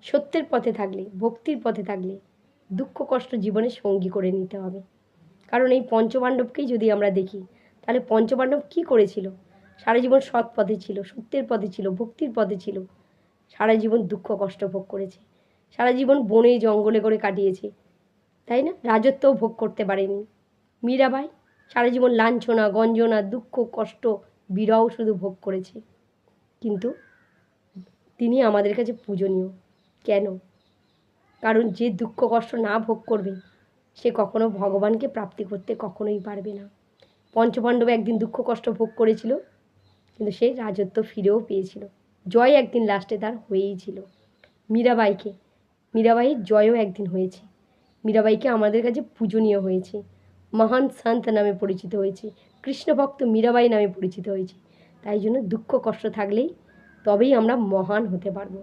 সত্যের পথে থাকলে, ভক্তির পথে থাকলে দুঃখ কষ্ট জীবনের সঙ্গী করে নিতে হবে। কারণ এই পঞ্চপাণ্ডবকেই যদি আমরা দেখি, তাহলে পঞ্চপাণ্ডব কী করেছিল? সারা জীবন সৎ পথে ছিল, সত্যের পথে ছিল, ভক্তির পথে ছিল। সারা জীবন দুঃখ কষ্ট ভোগ করেছে, সারা জীবন বনে জঙ্গলে করে কাটিয়েছে, তাই না? রাজত্বও ভোগ করতে পারেনি। মীরাবাই সারা জীবন লাঞ্ছনা গঞ্জনা দুঃখ কষ্ট বিরহ শুধু ভোগ করেছে, কিন্তু তিনি আমাদের কাছে পূজনীয়। কেন? কারণ যে দুঃখ কষ্ট না ভোগ করবে সে কখনো ভগবানকে প্রাপ্তি করতে কখনোই পারবে না। পঞ্চপাণ্ডব একদিন দুঃখ কষ্ট ভোগ করেছিল, কিন্তু সে রাজত্ব ফিরেও পেয়েছিল। জয় একদিন লাস্টে তার হয়েই ছিল। মীরাবাইয়ের জয়ও একদিন হয়েছে। মীরাবাইকে আমাদের কাছে পূজনীয় হয়েছে, মহান সন্ত নামে পরিচিত হয়েছে, কৃষ্ণভক্ত মীরাবাই নামে পরিচিত হয়েছে। তাই জন্য দুঃখ কষ্ট থাকলেই তবেই আমরা মহান হতে পারবো।